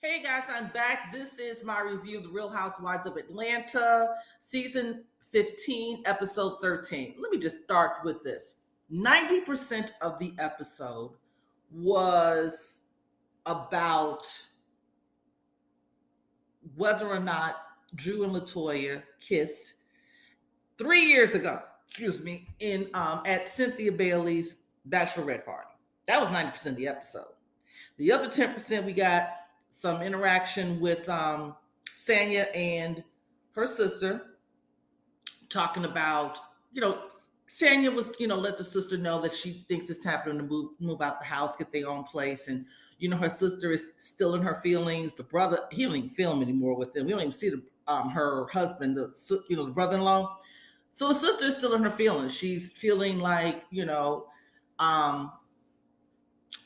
Hey guys, I'm back. This is my review of The Real Housewives of Atlanta, season 15, episode 13. Let me just start with this. 90% of the episode was about whether or not Drew and Latoya kissed 3 years ago, in at Cynthia Bailey's bachelorette party. That was 90% of the episode. The other 10%, we got some interaction with Sanya and her sister talking about, Sanya was, let the sister know that she thinks it's time for them to move out the house, get their own place. And, her sister is still in her feelings. The brother, he don't even film anymore with them. We don't even see her husband, the brother-in-law. So the sister is still in her feelings. She's feeling like,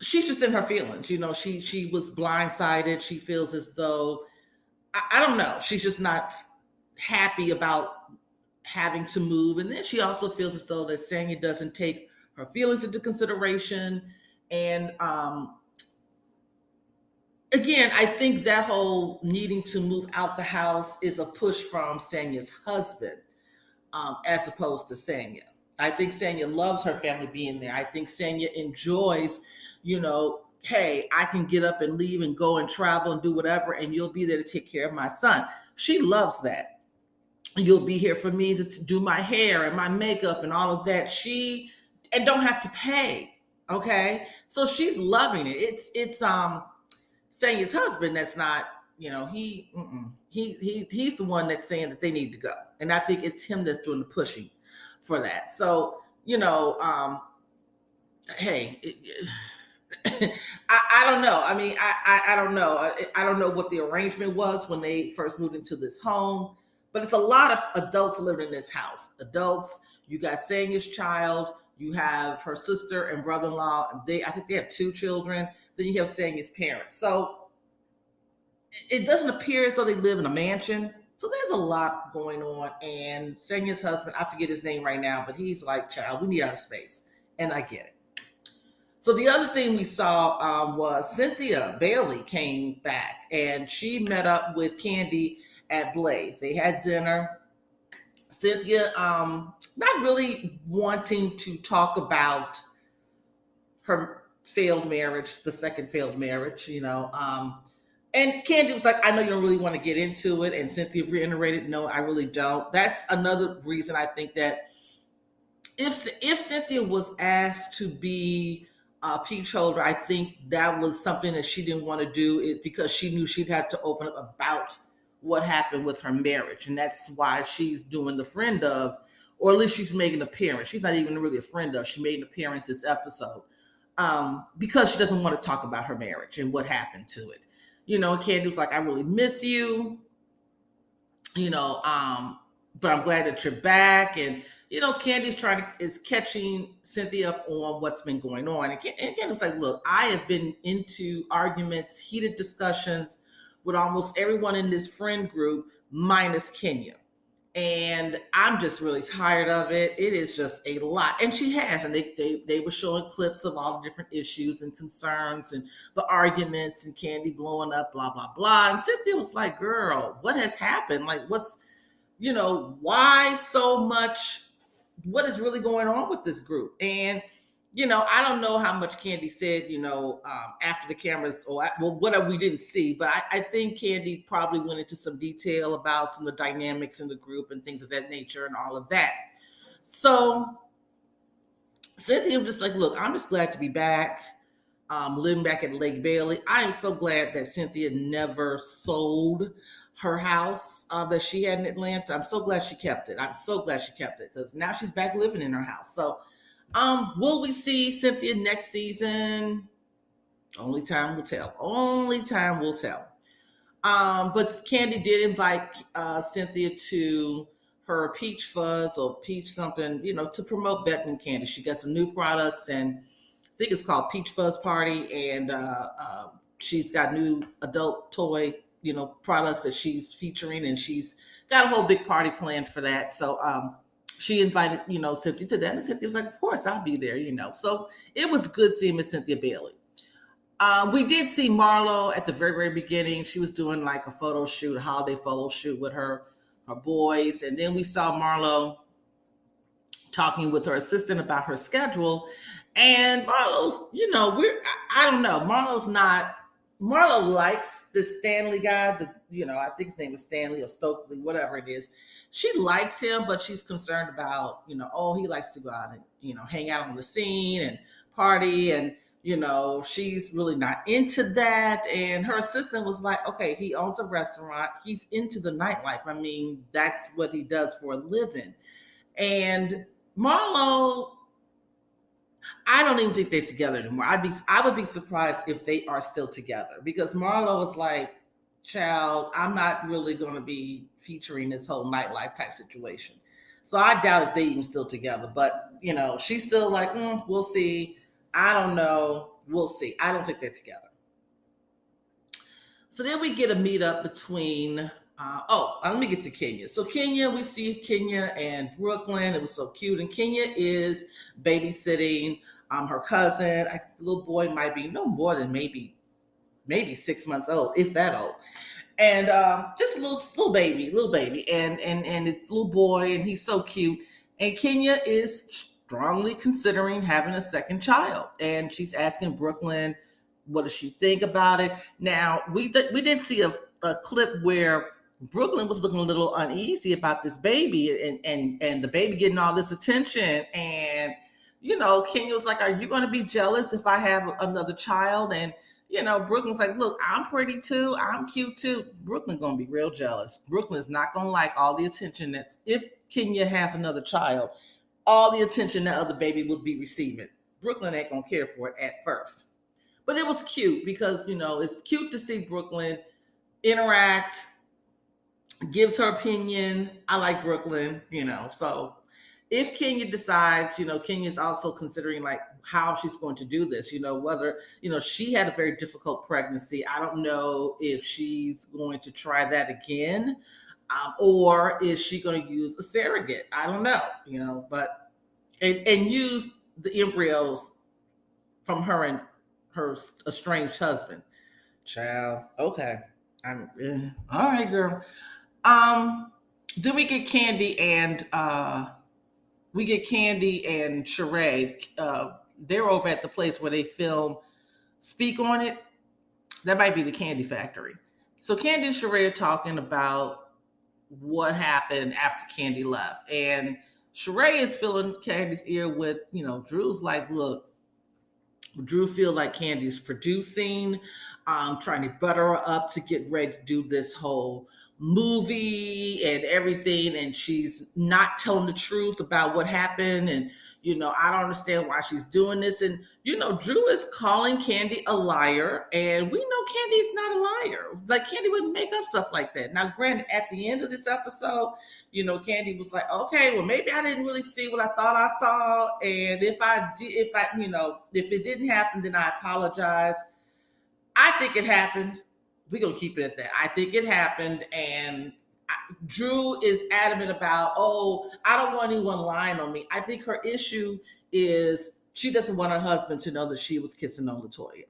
she's just in her feelings. She was blindsided. She feels as though I don't know. She's just not happy about having to move. And then she also feels as though that Sanya doesn't take her feelings into consideration. And again, I think that whole needing to move out the house is a push from Sanya's husband, as opposed to Sanya. I think Sanya loves her family being there. I think Sanya enjoys, hey, I can get up and leave and go and travel and do whatever, and you'll be there to take care of my son. She loves that. You'll be here for me to do my hair and my makeup and all of that. And don't have to pay. Okay. So she's loving it. It's Sanya's husband that's not, he's the one that's saying that they need to go. And I think it's him that's doing the pushing for that. So, hey, I don't know. I mean, I don't know. I don't know what the arrangement was when they first moved into this home, but it's a lot of adults living in this house. Adults, you got Sanya's child, you have her sister and brother-in-law. I think they have 2 children. Then you have Sanya's parents. So it doesn't appear as though they live in a mansion. So there's a lot going on. And Sanya's husband, I forget his name right now, but he's like, child, we need our space. And I get it. So the other thing we saw was Cynthia Bailey came back and she met up with Kandi at Blaze. They had dinner. Cynthia, not really wanting to talk about her failed marriage, the second failed marriage, and Kandi was like, I know you don't really want to get into it. And Cynthia reiterated, no, I really don't. That's another reason I think that if Cynthia was asked to be a peach holder, I think that was something that she didn't want to do, is because she knew she'd have to open up about what happened with her marriage. And that's why she's doing the friend of, or at least she's making an appearance. She's not even really a friend of. She made an appearance this episode because she doesn't want to talk about her marriage and what happened to it. Kandi was like, I really miss you, but I'm glad that you're back. And, Candy's is catching Cynthia up on what's been going on. And Kandi was like, look, I have been into arguments, heated discussions with almost everyone in this friend group, minus Kenya. And I'm just really tired of it. It is just a lot. And she has. And they were showing clips of all the different issues and concerns and the arguments and Kandi blowing up, blah, blah, blah. And Cynthia was like, girl, what has happened? Like, why so much? What is really going on with this group? And, I don't know how much Kandi said, after the cameras, whatever we didn't see, but I think Kandi probably went into some detail about some of the dynamics in the group and things of that nature and all of that. So Cynthia was just like, look, I'm just glad to be back, living back at Lake Bailey. I am so glad that Cynthia never sold her house that she had in Atlanta. I'm so glad she kept it. Because now she's back living in her house. So will we see Cynthia next season? Only time will tell. But Kandi did invite Cynthia to her peach fuzz or peach something, to promote Better Than Kandi. She got some new products, and I think it's called Peach Fuzz Party. And she's got new adult toy, products that she's featuring, and she's got a whole big party planned for that. So she invited, Cynthia to that. And Cynthia was like, of course, I'll be there, So it was good seeing Miss Cynthia Bailey. We did see Marlo at the very, very beginning. She was doing like a photo shoot, a holiday photo shoot with her boys, and then we saw Marlo talking with her assistant about her schedule. And Marlo's, I don't know. Marlo likes this Stanley guy. I think his name is Stanley or Stokely, whatever it is. She likes him, but she's concerned about, oh, he likes to go out and, hang out on the scene and party. And, she's really not into that. And her assistant was like, okay, he owns a restaurant. He's into the nightlife. I mean, that's what he does for a living. And Marlo, I don't even think they're together anymore. I would be surprised if they are still together, because Marlo was like, child, I'm not really going to be featuring this whole nightlife type situation. So I doubt if they even still together. But, she's still like, we'll see. I don't know. We'll see. I don't think they're together. So then we get a meetup between let me get to Kenya. So Kenya, we see Kenya and Brooklyn. It was so cute. And Kenya is babysitting her cousin. The little boy might be no more than maybe 6 months old, if that old. And just a little baby, and it's a little boy, and he's so cute. And Kenya is strongly considering having a second child, and she's asking Brooklyn, what does she think about it? Now we did see a clip where Brooklyn was looking a little uneasy about this baby and the baby getting all this attention. And, Kenya was like, are you going to be jealous if I have another child? And, Brooklyn's like, look, I'm pretty too. I'm cute too. Brooklyn's going to be real jealous. Brooklyn is not going to like all the attention if Kenya has another child, all the attention that other baby will be receiving. Brooklyn ain't going to care for it at first. But it was cute because, it's cute to see Brooklyn interact, gives her opinion. I like Brooklyn, so if Kenya decides, Kenya's also considering like how she's going to do this, whether, she had a very difficult pregnancy. I don't know if she's going to try that again, or is she going to use a surrogate? I don't know, but, and use the embryos from her and her estranged husband. Child, okay. All right, girl. Then we get Kandi and Sheree. They're over at the place where they film Speak on It. That might be the Kandi Factory. So Kandi and Sheree are talking about what happened after Kandi left. And Sheree is filling Kandi's ear with, Drew's like, look, Drew feel like Kandi's producing, trying to butter her up to get ready to do this whole movie and everything, and she's not telling the truth about what happened. And I don't understand why she's doing this. And Drew is calling Kandi a liar, and we know Kandi's not a liar. Like, Kandi wouldn't make up stuff like that. Now, granted, at the end of this episode, Kandi was like, okay, well, maybe I didn't really see what I thought I saw, and if it didn't happen, then I apologize. I think it happened. We're going to keep it at that. I think it happened. And Drew is adamant about, I don't want anyone lying on me. I think her issue is she doesn't want her husband to know that she was kissing on LaToya.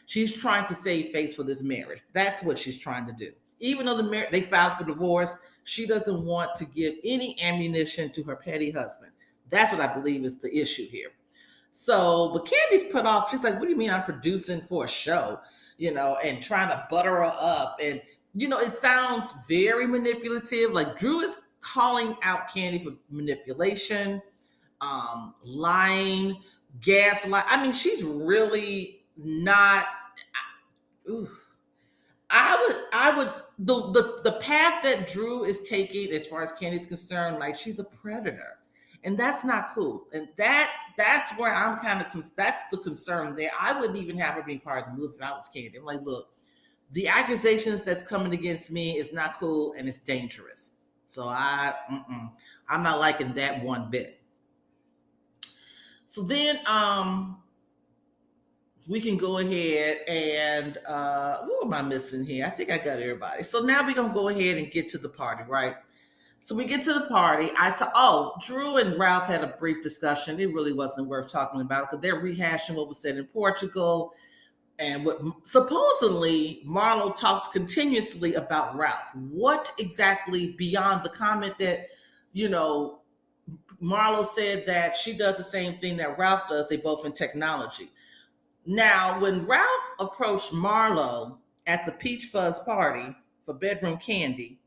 She's trying to save face for this marriage. That's what she's trying to do. Even though they filed for divorce, she doesn't want to give any ammunition to her petty husband. That's what I believe is the issue here. So, but Kandi's put off. She's like, what do you mean I'm producing for a show? And trying to butter her up. And, it sounds very manipulative. Like, Drew is calling out Kandi for manipulation, lying, gaslight. I mean, she's really not. The path that Drew is taking as far as Kandi's concerned, like, she's a predator. And that's not cool. And that's where I'm that's the concern there. I wouldn't even have her being part of the movie if I was Kandi. I'm like, look, the accusations that's coming against me is not cool and it's dangerous. So I'm not liking that one bit. So then we can go ahead and what am I missing here? I think I got everybody. So now we're gonna go ahead and get to the party, right? So we get to the party. I saw, Drew and Ralph had a brief discussion. It really wasn't worth talking about because they're rehashing what was said in Portugal. And what supposedly Marlo talked continuously about Ralph. What exactly beyond the comment that, you know, Marlo said that she does the same thing that Ralph does, they both in technology. Now, when Ralph approached Marlo at the Peach Fuzz party for bedroom candy,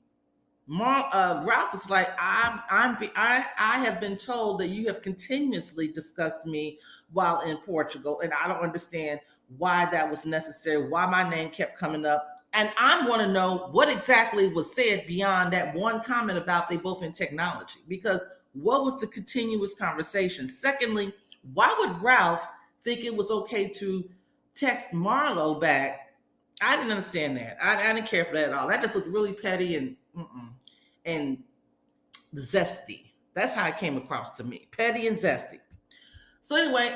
Ralph was like, I have been told that you have continuously discussed me while in Portugal, and I don't understand why that was necessary, why my name kept coming up. And I want to know what exactly was said beyond that one comment about they both in technology, because what was the continuous conversation? Secondly, why would Ralph think it was okay to text Marlo back? I didn't understand that. I didn't care for that at all. That just looked really petty and zesty. That's how it came across to me. Petty and zesty. So anyway,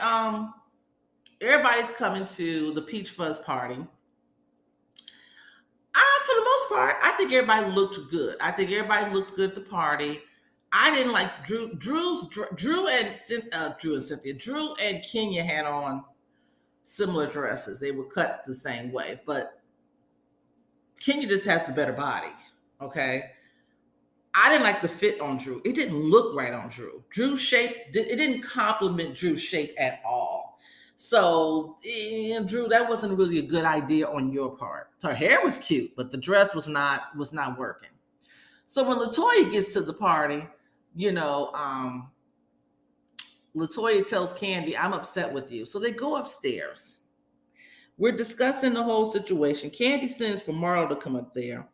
everybody's coming to the Peach Fuzz party. For the most part, I think everybody looked good. I think everybody looked good at the party. I didn't like Drew and Cynthia. Drew and Kenya had on similar dresses. They were cut the same way, but Kenya just has the better body. Okay. I didn't like the fit on Drew. It didn't look right on Drew. Drew's shape, it didn't complement Drew's shape at all. So, Drew, that wasn't really a good idea on your part. Her hair was cute, but the dress was not working. So when LaToya gets to the party, LaToya tells Kandi, I'm upset with you. So they go upstairs. We're discussing the whole situation. Kandi sends for Marlo to come up there.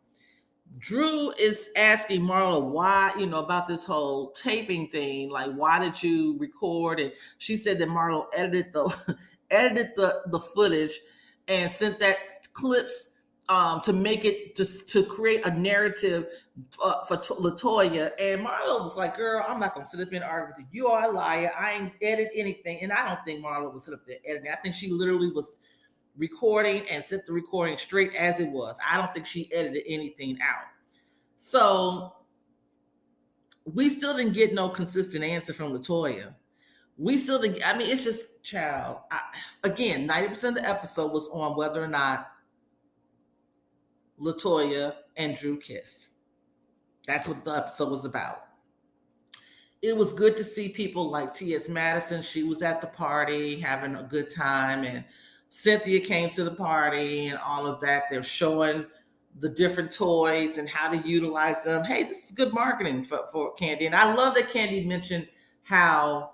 Drew is asking Marlo why, about this whole taping thing. Like, why did you record? And she said that Marlo edited the footage and sent that clips to make it to create a narrative for LaToya. And Marlo was like, girl, I'm not going to sit up and argue with you. You are a liar. I ain't edit anything. And I don't think Marlo was sit up there editing. I think she literally was recording and sent the recording straight as it was. I don't think she edited anything out. So we still didn't get no consistent answer from LaToya. We still didn't. I mean, it's just, child. Again, 90% of the episode was on whether or not LaToya and Drew kissed. That's what the episode was about. It was good to see people like T.S. Madison. She was at the party having a good time, and Cynthia came to the party and all of that. They're showing the different toys and how to utilize them. Hey, this is good marketing for Kandi. And I love that Kandi mentioned how,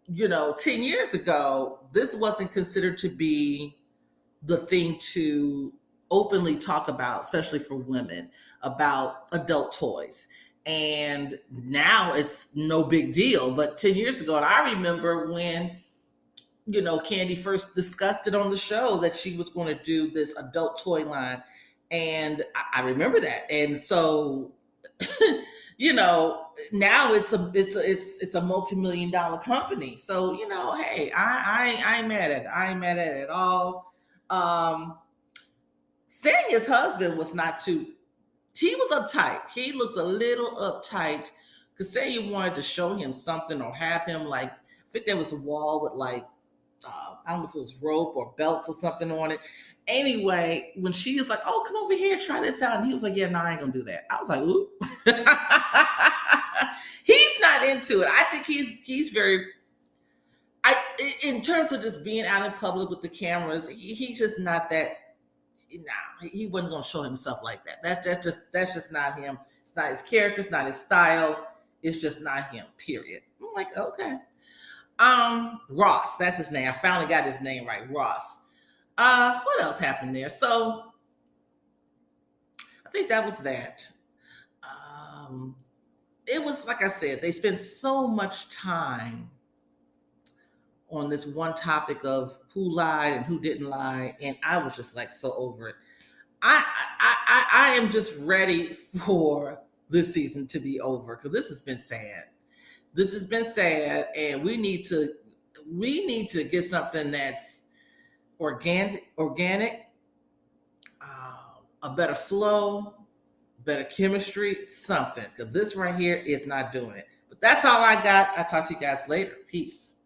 10 years ago, this wasn't considered to be the thing to openly talk about, especially for women, about adult toys. And now it's no big deal. But 10 years ago, and I remember when Kandi first discussed it on the show that she was going to do this adult toy line. And I remember that. And so, now it's a multi-million-dollar company. So, hey, I ain't mad at it. I ain't mad at it at all. Stanya's husband was not too, he was uptight. He looked a little uptight because Stanya wanted to show him something or have him I think there was a wall with I don't know if it was rope or belts or something on it. Anyway, when she was like, oh, come over here, try this out. And he was like, yeah, no, I ain't going to do that. I was like, ooh. He's not into it. I think he's very, in terms of just being out in public with the cameras, he's just not that, he wasn't going to show himself like that. That's just not him. It's not his character. It's not his style. It's just not him, period. I'm like, okay. Ross, that's his name. I finally got his name right, Ross. What else happened there? So I think that was that. It was, like I said, they spent so much time on this one topic of who lied and who didn't lie, and I was just so over it. I am just ready for this season to be over because this has been sad. This has been sad, and we need to get something that's organic, a better flow, better chemistry, something. Because this right here is not doing it. But that's all I got. I'll talk to you guys later. Peace.